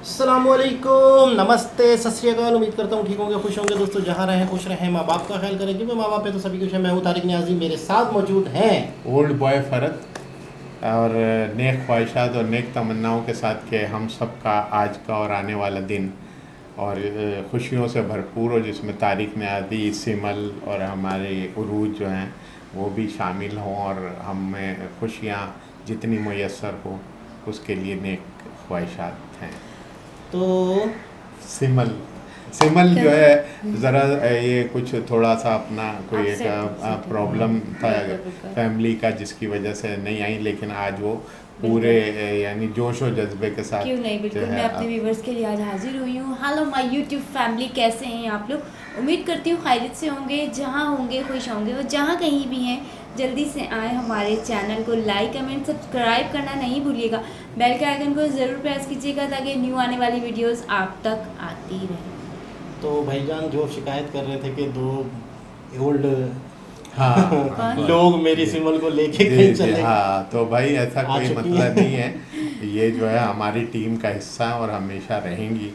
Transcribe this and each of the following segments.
अस्सलामुअलैकुम, नमस्ते, सत श्री अकाल। उम्मीद करता हूँ ठीक होंगे, खुश होंगे दोस्तों। जहाँ रहें खुश रहें, माँ बाप का ख्याल करें क्योंकि माँ बाप है तो सभी कुछ है। मैं हूँ तारिक न्याजी, मेरे साथ मौजूद हैं ओल्ड बॉय फ़रत और नेक ख्वाहिशात और नेक तमन्नाओं के साथ कि हम सब का आज का और आने वाला दिन और खुशियों से भरपूर हो, जिसमें तारिक न्याज़ी, सिमल और हमारे उरूज जो हैं वो भी शामिल हों और हमें खुशियाँ जितनी मुयस्सर हो उसके लिए नेक ख्वाहिशात हैं। तो सिमल सिमल जो है ज़रा ये कुछ थोड़ा सा अपना कोई एक प्रॉब्लम था फैमिली का, जिसकी वजह से नहीं आई, लेकिन आज वो पूरे यानी जोश और जज्बे के साथ क्यों नहीं, जो बिल्कुल है मैं अपने व्यूवर्स के लिए आज हाजिर हुई हूँ। हेलो माय यूट्यूब फैमिली, कैसे हैं आप लोग? उम्मीद करती हूँ खैरियत से होंगे, जहाँ होंगे खुश होंगे और जहाँ कहीं भी हैं जल्दी से आए। हमारे चैनल को लाइक कमेंट सब्सक्राइब करना नहीं भूलिएगा। बेल के आइकन को ज़रूर प्रेस कीजिएगा ताकि न्यू आने वाली वीडियोस आप तक आती रहे। तो भाईजान जो शिकायत कर रहे थे कि दो ओल्ड हाँ लोग मेरी सिमल को लेके जी कहीं जी चले हाँ, तो भाई ऐसा आ कोई चुकी मतलब हैं। नहीं है। ये जो है हमारी टीम का हिस्सा है और हमेशा रहेंगी।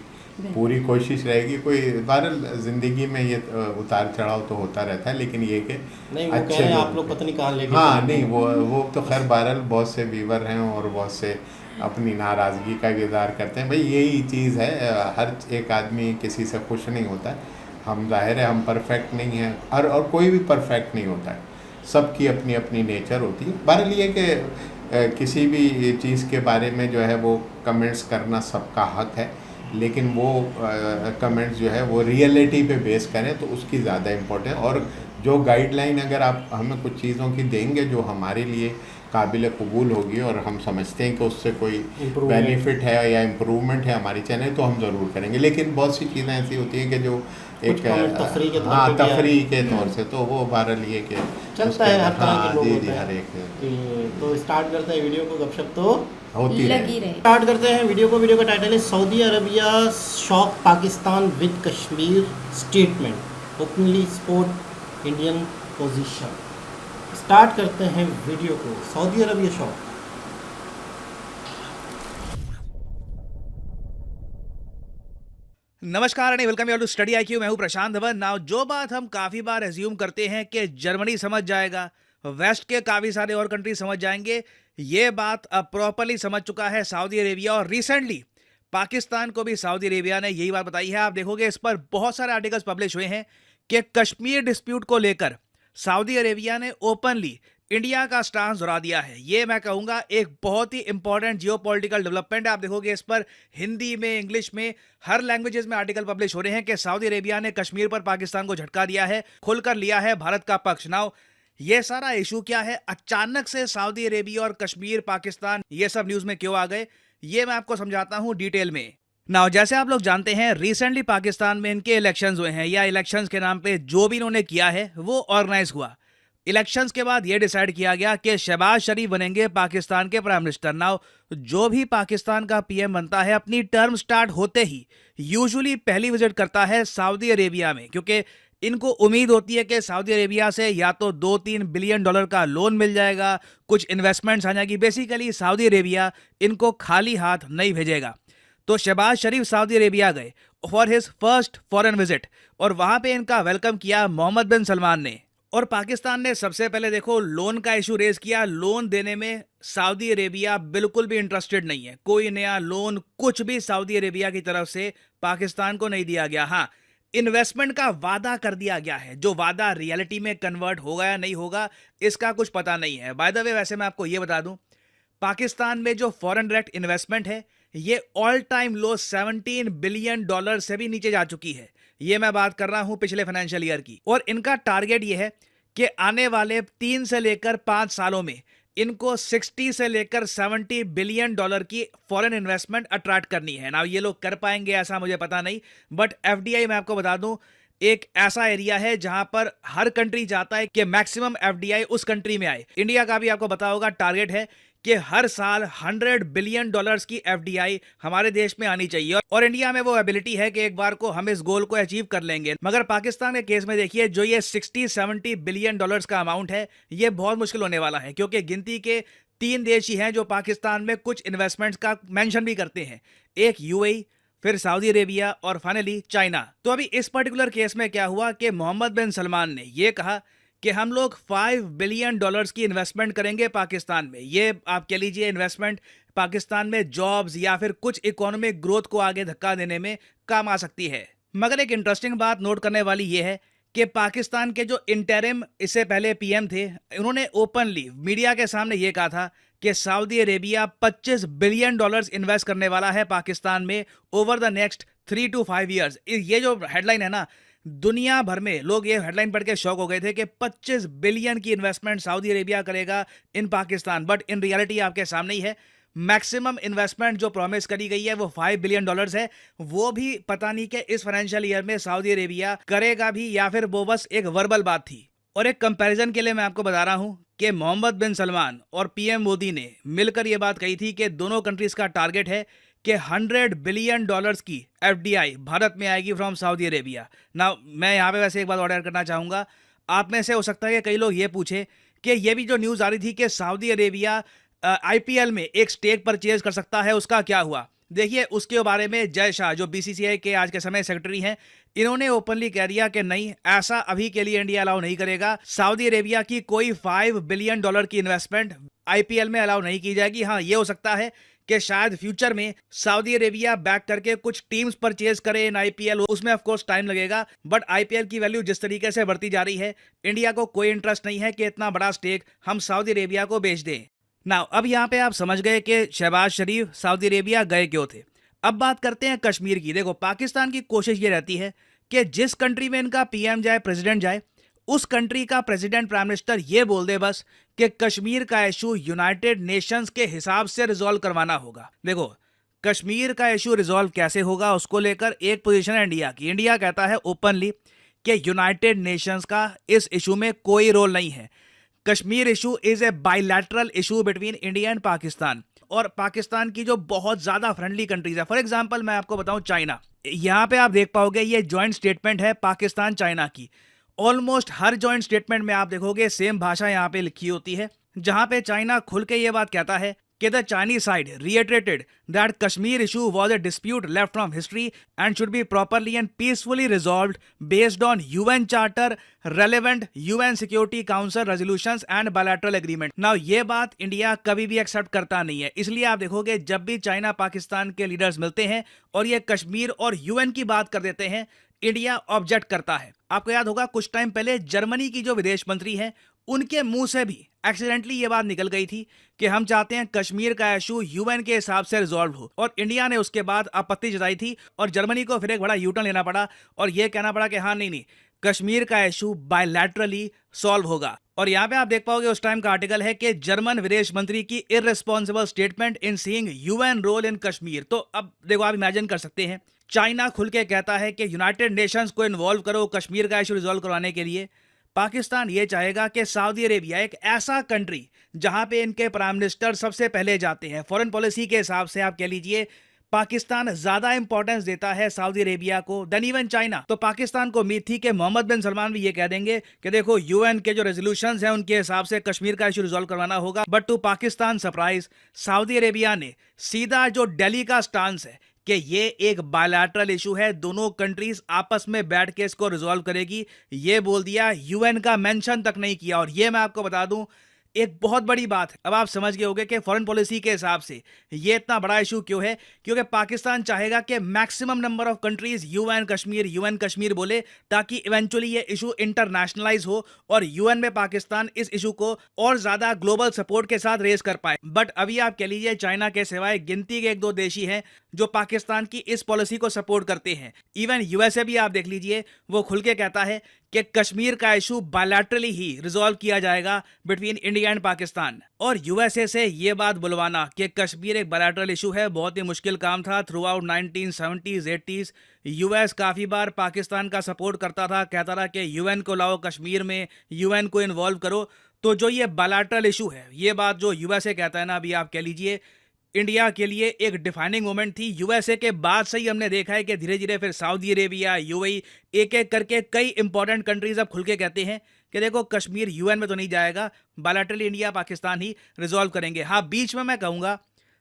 पूरी कोशिश रहेगी। कोई बहरहाल ज़िंदगी में ये उतार चढ़ाव तो होता रहता है, लेकिन ये कि नहीं, वो कह अच्छे रहे हैं आप लोग लोग पता नहीं कहाँ लेके हाँ चले नहीं, गए। वो तो खैर बहरहाल बहुत से व्यूवर हैं और बहुत से अपनी नाराज़गी का इज़हार करते हैं। भाई यही चीज़ है, हर एक आदमी किसी से खुश नहीं होता है। हम ज़ाहिर है हम परफेक्ट नहीं हैं और कोई भी परफेक्ट नहीं होता है। सबकी अपनी अपनी नेचर होती है। बहरहाल ये कि किसी भी चीज़ के बारे में जो है वो कमेंट्स करना सबका हक है, लेकिन वो कमेंट्स जो है वो रियलिटी पे बेस करें तो उसकी ज़्यादा इम्पोर्टेंट है। और जो गाइडलाइन अगर आप हमें कुछ चीज़ों की देंगे जो हमारे लिए काबिल कबूल होगी और हम समझते हैं कि उससे कोई इम्प्रूवमेंट। बेनिफिट है या इम्प्रूवमेंट है हमारी चैनल, तो हम ज़रूर करेंगे। लेकिन बहुत सी चीज़ें ऐसी होती हैं कि जो कुछ एक कमेंट तफरी के तौर हाँ पे भी तफरी के तौर से, तो वो बहरहाल ये कि चलता उसके है, हर अंदर तरह के हाँ लोग जी होते जी हैं। हर एक तो स्टार्ट करते हैं वीडियो को, गपशप तो होती लगी रहे। रहे। स्टार्ट करते हैं वीडियो को। वीडियो का टाइटल है Saudi Arabia shock Pakistan with Kashmir statement, openly support Indian position. Start करते हैं वीडियो को। Saudi Arabia shock. नमस्कार and welcome you to study IQ. मैं हूं प्रशांत धवन। नाउ जो बात हम काफी बार एज्यूम करते हैं कि जर्मनी समझ जाएगा, वेस्ट के काफी सारे और कंट्री समझ जाएंगे, ये बात अब प्रॉपर्ली समझ चुका है सऊदी अरेबिया। और रिसेंटली पाकिस्तान को भी सऊदी अरेबिया ने यही बात बताई है। आप देखोगे इस पर बहुत सारे आर्टिकल्स पब्लिश हुए हैं कि कश्मीर डिस्प्यूट को लेकर सऊदी अरेबिया ने ओपनली इंडिया का स्टांस दोहरा दिया है। ये मैं कहूंगा एक बहुत ही इंपॉर्टेंट जियोपॉलिटिकल डेवलपमेंट है। आप देखोगे इस पर हिंदी में, इंग्लिश में, हर लैंग्वेजेस में आर्टिकल पब्लिश हो रहे हैं कि सऊदी अरेबिया ने कश्मीर पर पाकिस्तान को झटका दिया है, खुलकर लिया है भारत का पक्ष। नाउ ये सारा इशू क्या है, अचानक से सऊदी अरेबिया और कश्मीर, पाकिस्तान ये सब न्यूज में क्यों आ गए, ये मैं आपको समझाता हूं डिटेल में। नाउ जैसे आप लोग जानते हैं रिसेंटली पाकिस्तान में इनके इलेक्शंस हुए हैं, या इलेक्शंस के नाम पे जो भी इन्होंने किया है वो ऑर्गेनाइज हुआ। इलेक्शंस के बाद यह डिसाइड किया गया कि शहबाज शरीफ बनेंगे पाकिस्तान के प्राइम मिनिस्टर। नाउ जो भी पाकिस्तान का पीएम बनता है अपनी टर्म स्टार्ट होते ही यूजुअली पहली विजिट करता है सऊदी अरेबिया में, क्योंकि इनको उम्मीद होती है कि सऊदी अरेबिया से या तो 2-3 बिलियन डॉलर का लोन मिल जाएगा, कुछ इन्वेस्टमेंट्स आ जाएगी। बेसिकली सऊदी अरेबिया इनको खाली हाथ नहीं भेजेगा। तो शहबाज शरीफ सऊदी अरेबिया गए for his first foreign visit और वहां पे इनका वेलकम किया मोहम्मद बिन सलमान ने। और पाकिस्तान ने सबसे पहले देखो लोन का इशू रेज किया। लोन देने में सऊदी अरेबिया बिल्कुल भी इंटरेस्टेड नहीं है। कोई नया लोन कुछ भी सऊदी अरेबिया की तरफ से पाकिस्तान को नहीं दिया गया। हाँ, इन्वेस्टमेंट का वादा कर दिया गया है, जो वादा रियलिटी में कन्वर्ट होगा या नहीं होगा इसका कुछ पता नहीं है। बाय द वे वैसे मैं आपको यह बता दूं, पाकिस्तान में जो फॉरेन डायरेक्ट इन्वेस्टमेंट है ये ऑल टाइम लो 17 बिलियन डॉलर से भी नीचे जा चुकी है। ये मैं बात कर रहा हूं पिछले फाइनेंशियल ईयर की। और इनका टारगेट ये है कि आने वाले 3 से लेकर 5 सालों में इनको 60 से लेकर 70 बिलियन डॉलर की फॉरेन इन्वेस्टमेंट अट्रैक्ट करनी है। ना ये लोग कर पाएंगे ऐसा मुझे पता नहीं, बट एफडीआई मैं आपको बता दूं एक ऐसा एरिया है जहां पर हर कंट्री चाहता है कि मैक्सिमम एफडीआई उस कंट्री में आए। इंडिया का भी आपको पता होगा टारगेट है कि हर साल 100 बिलियन डॉलर्स की एफडीआई हमारे देश में आनी चाहिए। और इंडिया में वो एबिलिटी है कि एक बार को हम इस गोल को अचीव कर लेंगे। मगर पाकिस्तान के केस में देखिए जो ये 60-70 बिलियन डॉलर्स का अमाउंट है ये बहुत मुश्किल होने वाला है, क्योंकि गिनती के 3 देश ही हैं जो पाकिस्तान में कुछ इन्वेस्टमेंट्स का मेंशन भी करते हैं। एक यूएई, फिर सऊदी अरेबिया और फाइनली चाइना। तो अभी इस पर्टिकुलर केस में क्या हुआ कि मोहम्मद बिन सलमान ने ये कहा कि हम लोग $5 बिलियन की इन्वेस्टमेंट करेंगे पाकिस्तान में। ये आप कह लीजिए इन्वेस्टमेंट पाकिस्तान में जॉब्स या फिर कुछ इकोनॉमिक ग्रोथ को आगे धक्का देने में काम आ सकती है। मगर एक इंटरेस्टिंग बात नोट करने वाली ये है कि पाकिस्तान के जो इंटरिम इससे पहले पीएम थे, उन्होंने ओपनली मीडिया के सामने ये कहा था कि सऊदी अरेबिया $25 बिलियन इन्वेस्ट करने वाला है पाकिस्तान में over the next 3 to 5 years. ये जो हेडलाइन है ना, दुनिया भर में लोग ये हेडलाइन पढ़ के शॉक हो गए थे कि 25 बिलियन की इन्वेस्टमेंट सऊदी अरेबिया करेगा इन पाकिस्तान। बट इन रियलिटी आपके सामने ही है, मैक्सिमम इन्वेस्टमेंट जो प्रॉमिस करी गई है वो $5 बिलियन है। वो भी पता नहीं कि इस फाइनेंशियल ईयर में सऊदी अरेबिया करेगा भी या फिर वो बस एक वर्बल बात थी। और एक कंपैरिजन के लिए मैं आपको बता रहा हूं कि मोहम्मद बिन सलमान और पीएम मोदी ने मिलकर ये बात कही थी कि दोनों कंट्रीज का टारगेट है कि $100 बिलियन की एफडीआई भारत में आएगी फ्रॉम सऊदी अरेबिया। ना मैं यहाँ पे वैसे एक बात ऑर्डर करना चाहूँगा, आप में से हो सकता है कि कई लोग ये पूछे कि ये भी जो न्यूज़ आ रही थी कि सऊदी अरेबिया आईपीएल में एक स्टेक परचेज कर सकता है, उसका क्या हुआ। देखिए, उसके बारे में जय शाह जो बीसीसीआई के आज के समय सेक्रेटरी हैं, इन्होंने ओपनली कह दिया कि नहीं, ऐसा अभी के लिए इंडिया अलाउ नहीं करेगा। सऊदी अरेबिया की कोई $5 बिलियन की इन्वेस्टमेंट आईपीएल में अलाउ नहीं की जाएगी। हाँ, ये हो सकता है कि शायद फ्यूचर में सऊदी अरेबिया बैक करके कुछ टीम्स परचेज करे इन आईपीएल, उसमें ऑफ कोर्स टाइम लगेगा। बट आईपीएल की वैल्यू जिस तरीके से बढ़ती जा रही है, इंडिया को कोई इंटरेस्ट नहीं है कि इतना बड़ा स्टेक हम सऊदी अरेबिया को बेच दें। नाउ अब यहाँ पे आप समझ गए कि शहबाज शरीफ सऊदी अरेबिया गए क्यों थे। अब बात करते हैं कश्मीर की। देखो, पाकिस्तान की कोशिश ये रहती है कि जिस कंट्री में इनका पीएम जाए, प्रेसिडेंट जाए, उस कंट्री का प्रेसिडेंट, प्राइम मिनिस्टर ये बोल दे बस कि कश्मीर का इशू यूनाइटेड नेशंस के हिसाब से रिजॉल्व करवाना होगा। देखो, कश्मीर का इशू रिजॉल्व कैसे होगा, उसको लेकर एक पोजीशन है इंडिया की। इंडिया कहता है ओपनली कि यूनाइटेड नेशंस का इस इशू में कोई रोल नहीं है। Kashmir issue is a bilateral issue between India and Pakistan. और पाकिस्तान की जो बहुत ज्यादा फ्रेंडली कंट्रीज है, फॉर एग्जांपल मैं आपको बताऊं चाइना, यहां पे आप देख पाओगे ये जॉइंट स्टेटमेंट है पाकिस्तान चाइना की। ऑलमोस्ट हर जॉइंट स्टेटमेंट में आप देखोगे सेम भाषा यहां पे लिखी होती है, जहां पे चाइना खुल के ये बात कहता है कि the Chinese side reiterated that Kashmir issue was a dispute left from history and should be properly and peacefully resolved based on UN Charter, relevant UN Security Council resolutions and bilateral agreement. Now ये बात India कभी भी accept करता नहीं है। इसलिए आप देखोगे जब भी चाइना पाकिस्तान के लीडर्स मिलते हैं और ये कश्मीर और यूएन की बात कर देते हैं, इंडिया ऑब्जेक्ट करता है। आपको याद होगा कुछ टाइम पहले जर्मनी की जो विदेश मंत्री है, उनके मुंह से भी एक्सीडेंटली ये बात निकल गई थी कि हम चाहते हैं कश्मीर का इशू यूएन के हिसाब से रिजॉल्व हो, और इंडिया ने उसके बाद आपत्ति जताई थी और जर्मनी को फिर एक बड़ा यूटर्न लेना पड़ा और ये कहना पड़ा कि हाँ नहीं, कश्मीर का इशू बायलैटरली सॉल्व होगा। और यहाँ पे आप देख पाओगे उस टाइम का आर्टिकल है कि जर्मन विदेश मंत्री की irresponsible statement in seeing UN role in Kashmir. तो अब देखो, आप इमेजिन कर सकते हैं, चाइना खुल के कहता है कि यूनाइटेड नेशंस को इन्वॉल्व करो कश्मीर का इशू रिजॉल्व करवाने के लिए। पाकिस्तान ये चाहेगा कि सऊदी अरेबिया एक ऐसा कंट्री जहां पे इनके प्राइम मिनिस्टर सबसे पहले जाते हैं। फॉरेन पॉलिसी के हिसाब से आप कह लीजिए पाकिस्तान ज्यादा इंपॉर्टेंस देता है सऊदी अरेबिया को देन इवन चाइना। तो पाकिस्तान को उम्मीद थी कि मोहम्मद बिन सलमान भी ये कह देंगे कि देखो यूएन के जो रेजोल्यूशंस हैं उनके हिसाब से कश्मीर का इशू रिजॉल्व करवाना होगा। But to Pakistan surprise, Saudi Arabia ने सीधा जो दिल्ली का स्टांस है कि ये एक बायलैटरल इशू है, दोनों कंट्रीज आपस में बैठ के इसको रिजॉल्व करेगी, ये बोल दिया। यूएन का मेंशन तक नहीं किया। और ये मैं आपको बता दूं, एक बहुत बड़ी बात है। अब आप समझ गए होंगे कि फॉरेन पॉलिसी के हिसाब से ये इतना बड़ा इशू क्यों है, क्योंकि पाकिस्तान चाहेगा कि maximum number of countries UN Kashmir बोले, ताकि इवेंचुअली ये इशू इंटरनेशनलाइज हो और यूएन में पाकिस्तान इस इशू को और ज्यादा ग्लोबल सपोर्ट के साथ रेज कर पाए। बट अभी आप कह लीजिए चाइना के सिवाय गिनती के 1-2 देश ही हैं जो पाकिस्तान की इस पॉलिसी को सपोर्ट करते हैं। इवन यूएसए भी आप देख लीजिए, वो खुल के कहता है कि कश्मीर का इशू बायलैटरली ही रिजॉल्व किया जाएगा बिटवीन इंडिया एंड पाकिस्तान। और यूएसए से ये बात बुलवाना कि कश्मीर एक बायलैटरल इशू है, बहुत ही मुश्किल काम था। Through out 1970s 80s US काफी बार पाकिस्तान का सपोर्ट करता था, कहता था कि यूएन को लाओ कश्मीर में, यूएन को इन्वॉल्व करो। तो जो ये बायलैटरल इशू है, ये बात जो यूएसए कहता है ना, अभी आप कह लीजिए इंडिया के लिए एक डिफाइनिंग मोमेंट थी। यूएसए के बाद से ही हमने देखा है कि धीरे धीरे फिर सऊदी अरेबिया, यूएई, एक एक करके कई इंपॉर्टेंट कंट्रीज अब खुल के कहते हैं कि देखो कश्मीर यूएन में तो नहीं जाएगा, बायलैटरली इंडिया पाकिस्तान ही रिजॉल्व करेंगे। हाँ, बीच में मैं कहूँगा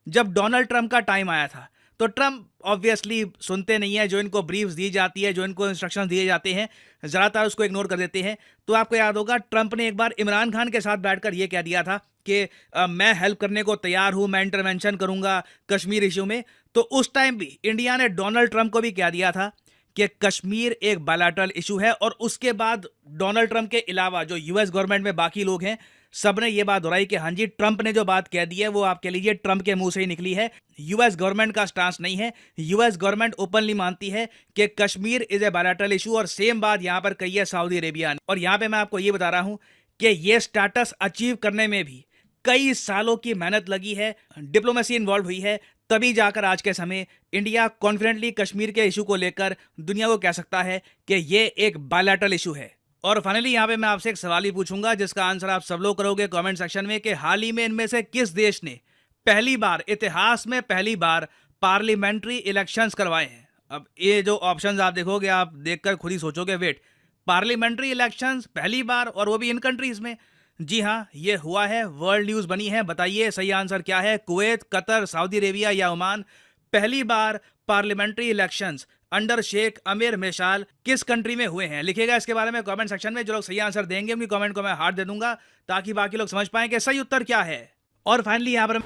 जब डोनाल्ड ट्रंप का टाइम आया था तो ट्रम्प ऑब्वियसली सुनते नहीं है, जो इनको ब्रीफ्स दी जाती है, जो इनको इंस्ट्रक्शंस दिए जाते हैं, ज़्यादातर उसको इग्नोर कर देते हैं। तो आपको याद होगा ट्रम्प ने एक बार इमरान खान के साथ बैठकर ये कह दिया था कि मैं हेल्प करने को तैयार हूँ, मैं इंटरवेंशन करूँगा कश्मीर इशू में। तो उस टाइम भी इंडिया ने डोनाल्ड ट्रम्प को भी कह दिया था कि कश्मीर एक बायलैटरल इशू है। और उसके बाद डोनाल्ड ट्रम्प के अलावा जो यूएस गवर्नमेंट में बाकी लोग हैं, सब ने ये बात दोहराई कि हाँ जी, ट्रम्प ने जो बात कह दी है वो आप कह लीजिए ट्रम्प के मुंह से ही निकली है। यूएस गवर्नमेंट का स्टांस नहीं है। यूएस गवर्नमेंट ओपनली मानती है कि Kashmir is a bilateral issue, और सेम बात यहाँ पर कही है सऊदी अरेबिया ने। और यहाँ पे मैं आपको ये बता रहा हूँ कि ये स्टेटस अचीव करने में भी कई सालों की मेहनत लगी है, डिप्लोमेसी इन्वॉल्व हुई है, तभी जाकर आज के समय इंडिया कॉन्फिडेंटली कश्मीर के इशू को लेकर दुनिया को कह सकता है कि ये एक बायलैटरल इशू है। और फाइनली यहाँ पे मैं आपसे एक सवाल ही पूछूंगा जिसका आंसर आप सब लोग करोगे कमेंट सेक्शन में, कि हाल ही में इनमें से किस देश ने पहली बार, इतिहास में पहली बार पार्लियामेंट्री इलेक्शंस करवाए हैं। अब ये जो ऑप्शंस आप देखोगे, आप देखकर खुद ही सोचोगे, वेट, पार्लियामेंट्री इलेक्शंस पहली बार, और वो भी इन कंट्रीज में? जी हाँ, ये हुआ है, वर्ल्ड न्यूज़ बनी है। बताइए सही आंसर क्या है? कुवैत, कतर, सऊदी अरेबिया या ओमान? पहली बार पार्लियामेंट्री इलेक्शंस अंडर शेख अमीर मिसाल किस कंट्री में हुए हैं? लिखिएगा इसके बारे में कमेंट सेक्शन में। जो लोग सही आंसर देंगे उनकी कमेंट को मैं हार्ट दे दूंगा ताकि बाकी लोग समझ पाएं कि सही उत्तर क्या है। और फाइनली यहाँ पर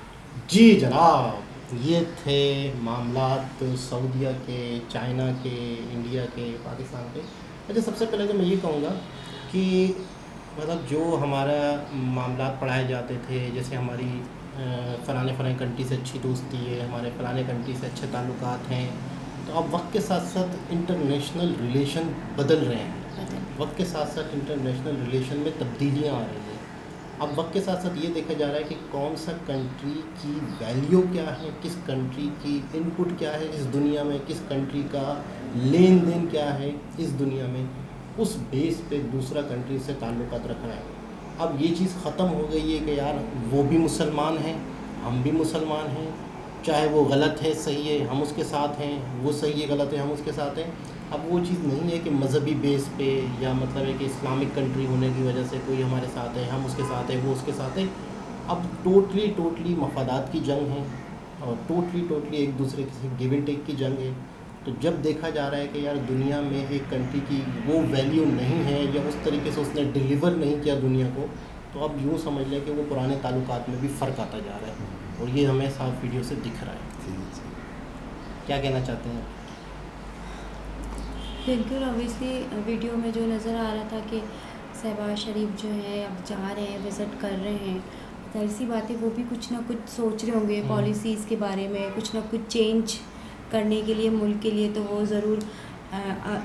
जी जनाब, ये थे मामलात सऊदीया के, चाइना के, इंडिया के, पाकिस्तान के। अच्छा, सबसे पहले तो मैं ये कहूँगा कि मतलब जो हमारा मामलात पढ़ाए जाते थे, जैसे हमारी फ़लाने कंट्री से अच्छी दोस्ती है, हमारे फ़लाने कंट्री से अच्छे ताल्लुकात हैं, तो अब वक्त के साथ साथ इंटरनेशनल रिलेशन बदल रहे हैं। वक्त के साथ साथ इंटरनेशनल रिलेशन में तब्दीलियाँ आ रही हैं। अब वक्त के साथ साथ ये देखा जा रहा है कि कौन सा कंट्री की वैल्यू क्या है, किस कंट्री की इनपुट क्या है इस दुनिया में, किस कंट्री का लेन देन क्या है इस दुनिया में, उस बेस पे दूसरा कंट्री से ताल्लुकात रखना है। अब ये चीज़ ख़त्म हो गई है कि यार वो भी मुसलमान हैं, हम भी मुसलमान हैं, चाहे वो गलत है सही है हम उसके साथ हैं, वो सही है गलत है हम उसके साथ हैं। अब वो चीज़ नहीं है कि मज़हबी बेस पे, या मतलब है कि इस्लामिक कंट्री होने की वजह से कोई हमारे साथ है, हम उसके साथ है, वो उसके साथ है। अब टोटली मफादात की जंग है, और टोटली एक दूसरे से गिव एंड टेक की जंग है। तो जब देखा जा रहा है कि यार दुनिया में एक कंट्री की वो वैल्यू नहीं है, या उस तरीके से उसने डिलीवर नहीं किया दुनिया को, तो अब यूँ समझ लें कि वो पुराने ताल्लुकात में भी फ़र्क आता जा रहा है, और ये हमें साफ वीडियो से दिख रहा है। क्या कहना चाहते हैं? बिल्कुल, ऑब्वियसली वीडियो में जो नज़र आ रहा था कि शहबाज शरीफ जो है अब जा रहे हैं, विज़िट कर रहे हैं, जाहिर सी बात है वो भी कुछ ना कुछ सोच रहे होंगे पॉलिसीज़ के बारे में, कुछ ना कुछ चेंज करने के लिए मुल्क के लिए। तो वो ज़रूर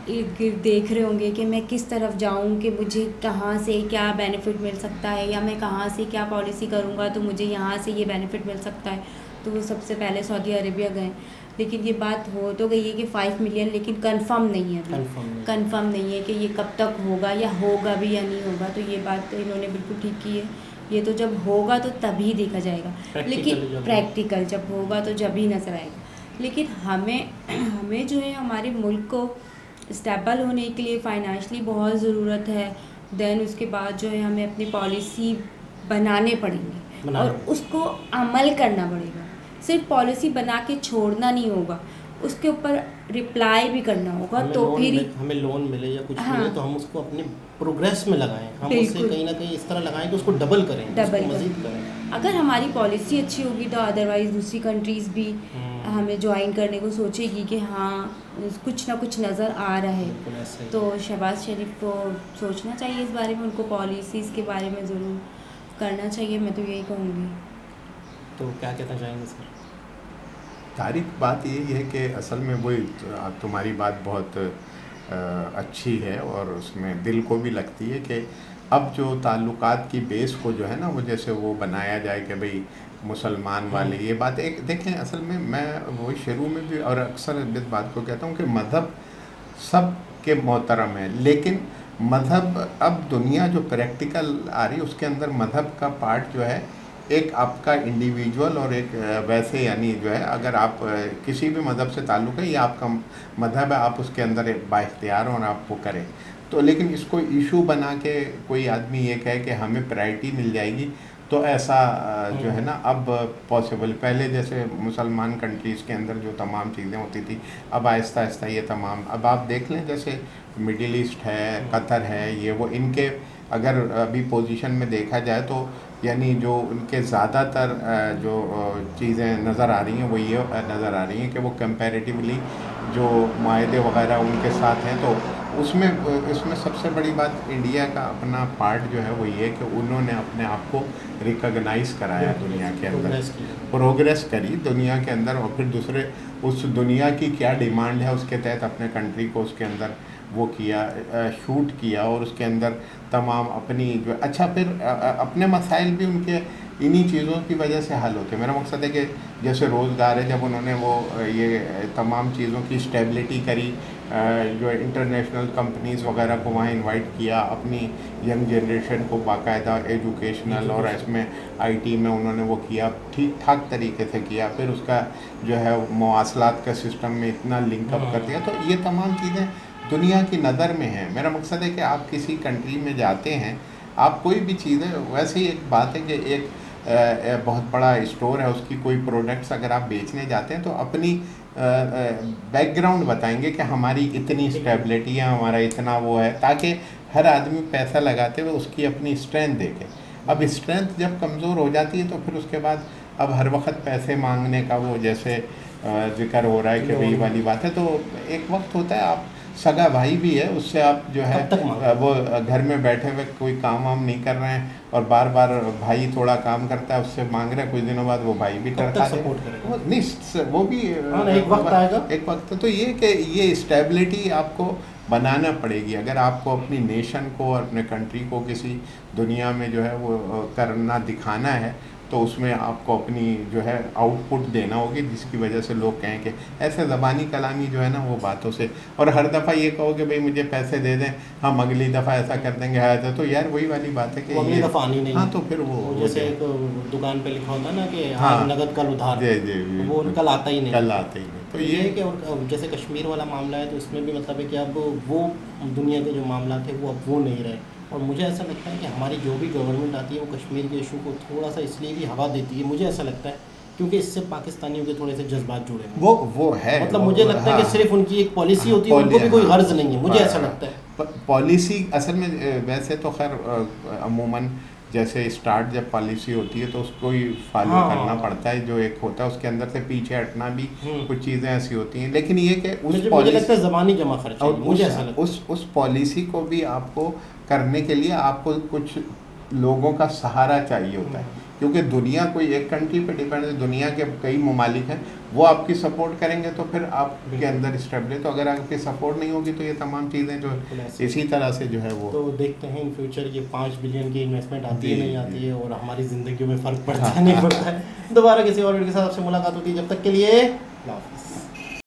इर्द गिर्द देख रहे होंगे कि मैं किस तरफ जाऊं, कि मुझे कहाँ से क्या बेनिफिट मिल सकता है, या मैं कहाँ से क्या पॉलिसी करूंगा तो मुझे यहाँ से ये बेनिफिट मिल सकता है। तो वो सबसे पहले सऊदी अरेबिया गए। लेकिन ये बात हो तो गई है कि 5 मिलियन, लेकिन कंफर्म नहीं है अभी, कंफर्म नहीं है कि ये कब तक होगा, या होगा भी या नहीं होगा। तो ये बात तो इन्होंने बिल्कुल ठीक की है। ये तो जब होगा तो तभी देखा जाएगा, लेकिन प्रैक्टिकल जब होगा तो जब ही नज़र आएगा। लेकिन हमें जो है हमारे मुल्क को स्टेबल होने के लिए फ़ाइनेंशली बहुत ज़रूरत है। देन उसके बाद जो है हमें अपनी पॉलिसी बनाने पड़ेंगे और उसको अमल करना पड़ेगा। सिर्फ पॉलिसी बना के छोड़ना नहीं होगा, उसके ऊपर रिप्लाई भी करना होगा। तो फिर हमें लोन मिले या कुछ मिले तो हम उसको अपने प्रोग्रेस में लगाएं, हम उसे कहीं ना कहीं इस तरह लगाएं कि उसको डबल करें, मज़ीद करें। अगर हमारी पॉलिसी अच्छी होगी तो अदरवाइज़ दूसरी कंट्रीज़ भी हमें ज्वाइन करने को सोचेगी कि हाँ कुछ ना कुछ नज़र आ रहा है। तो शहबाज शरीफ को सोचना चाहिए इस बारे में, उनको पॉलिसीज़ के बारे में ज़रूर करना चाहिए, मैं तो यही कहूँगी। तो क्या कहना चाहेंगे सर? तारीफ बात यही है कि असल में वही तुम्हारी बात बहुत अच्छी है और उसमें दिल को भी लगती है कि अब जो ताल्लुकात की बेस को जो है ना वो जैसे वो बनाया जाए कि भाई मुसलमान वाले ये बात एक देखें। असल में मैं वही शुरू में भी और अक्सर इस बात को कहता हूँ कि मज़हब सब के मोहतरम है, लेकिन मज़हब अब दुनिया जो प्रैक्टिकल आ रही है उसके अंदर मज़हब का पार्ट जो है एक आपका इंडिविजुअल और एक वैसे यानी जो है अगर आप किसी भी मज़हब से ताल्लुक़ है या आपका मज़हब है आप उसके अंदर बाइख्तियार और आप वो करें। तो लेकिन इसको इशू बना के कोई आदमी ये कहे कि हमें प्रायोरिटी मिल जाएगी तो ऐसा जो है ना अब पॉसिबल, पहले जैसे मुसलमान कंट्रीज़ के अंदर जो तमाम चीज़ें होती थी, अब आहिस्ता आहिस्ता ये तमाम, अब आप देख लें जैसे मिडिल ईस्ट है, कतर है, ये वो, इनके अगर अभी पोजीशन में देखा जाए तो यानी जो उनके ज़्यादातर जो चीज़ें नज़र आ रही हैं वो ये नज़र आ रही हैं कि वो कंपैरेटिवली जो माहदे वगैरह उनके साथ हैं, तो उसमें इसमें सबसे बड़ी बात इंडिया का अपना पार्ट जो है वो ये कि उन्होंने अपने आप को रिकॉग्नाइज़ कराया दुनिया के अंदर, प्रोग्रेस करी दुनिया के अंदर, और फिर दूसरे उस दुनिया की क्या डिमांड है उसके तहत अपने कंट्री को उसके अंदर वो किया, शूट किया, और उसके अंदर तमाम अपनी जो अच्छा फिर अपने मसाइल भी उनके इन्हीं चीज़ों की वजह से हल होते हैं। मेरा मकसद है कि जैसे रोज़गार है, जब उन्होंने वो ये तमाम चीज़ों की स्टेबिलिटी करी, जो इंटरनेशनल कंपनीज़ वगैरह को वहाँ इनवाइट किया, अपनी यंग जनरेशन को बाकायदा एजुकेशनल और इसमें आईटी में उन्होंने वो किया, ठीक ठाक तरीके से किया, फिर उसका जो है मवासलात का सिस्टम में इतना लिंकअप कर दिया, तो ये तमाम चीज़ें दुनिया की नज़र में हैं। मेरा मकसद है कि आप किसी कंट्री में जाते हैं, आप कोई भी चीज़ें, वैसे ही एक बात है कि एक बहुत बड़ा स्टोर है, उसकी कोई प्रोडक्ट्स अगर आप बेचने जाते हैं तो अपनी बैकग्राउंड बताएंगे कि हमारी इतनी स्टेबिलिटी है, हमारा इतना वो है, ताकि हर आदमी पैसा लगाते हुए उसकी अपनी स्ट्रेंथ देखे। अब स्ट्रेंथ जब कमज़ोर हो जाती है तो फिर उसके बाद अब हर वक्त पैसे मांगने का वो जैसे जिक्र हो रहा है कि वही वाली बात है, तो एक वक्त होता है, आप सगा भाई भी है, उससे आप जो है वो घर में बैठे हुए कोई काम वाम नहीं कर रहे हैं और बार बार भाई थोड़ा काम करता है उससे मांग रहे हैं, कुछ दिनों बाद वो भाई भी करता है, वो नहीं वो भी एक वक्त आएगा, एक वक्त। तो ये कि ये स्टेबिलिटी आपको बनाना पड़ेगी अगर आपको अपनी नेशन को और अपने कंट्री को किसी दुनिया में जो है वो करना दिखाना है, तो उसमें आपको अपनी जो है आउटपुट देना होगी, जिसकी वजह से लोग कहें कि ऐसे ज़बानी कलामी जो है ना वो बातों से, और हर दफ़ा ये कहो कि भाई मुझे पैसे दे दें, हम अगली दफ़ा ऐसा कर देंगे है, तो यार वही वाली बात है कि अगली दफ़ा आनी नहीं। हाँ, तो फिर वो जैसे एक दुकान पे लिखा होता है ना कि हाँ, आज नगद कल उधार, जी जी, वो कल आता ही नहीं, कल आता ही नहीं। तो ये है कि और जैसे कश्मीर वाला मामला है तो इसमें भी मतलब है कि अब वो दुनिया के जो मामला थे वो अब वो नहीं रहे, और मुझे ऐसा लगता है कि हमारी जो भी गवर्नमेंट आती है वो कश्मीर के इशू को थोड़ा सा इसलिए भी हवा देती है, मुझे ऐसा लगता है क्योंकि इससे पाकिस्तानियों के थोड़े से जज्बात जुड़े हैं। वो है, मतलब मुझे लगता है कि सिर्फ उनकी एक पॉलिसी होती है, उनको भी कोई गर्ज नहीं है, मुझे ऐसा लगता है। पॉलिसी असल में वैसे तो खैर अमूमन जैसे स्टार्ट जब पॉलिसी होती है तो उसको ही फॉलो करना पड़ता है, जो एक होता है उसके अंदर से पीछे हटना भी कुछ चीज़ें ऐसी होती हैं, लेकिन ये कि मुझे लगता है ज़बानी जमा खर्च है, मुझे ऐसा लगता है उस पॉलिसी को भी आपको करने के लिए आपको कुछ लोगों का सहारा चाहिए होता है, क्योंकि दुनिया कोई एक कंट्री पे डिपेंड है, दुनिया के कई ममालिक हैं, वो आपकी सपोर्ट करेंगे तो फिर आपके अंदर स्टेबल, तो अगर आपकी सपोर्ट नहीं होगी तो ये तमाम चीज़ें जो इसी तरह से जो है वो, तो देखते हैं इन फ्यूचर ये 5 बिलियन की इन्वेस्टमेंट आती है नहीं आती है, और हमारी ज़िंदगी में फ़र्क पड़ता है नहीं पड़ता है। दोबारा किसी और वीडियो के साथ आपसे मुलाकात होती है, जब तक के लिए अल्लाह हाफ़िज़।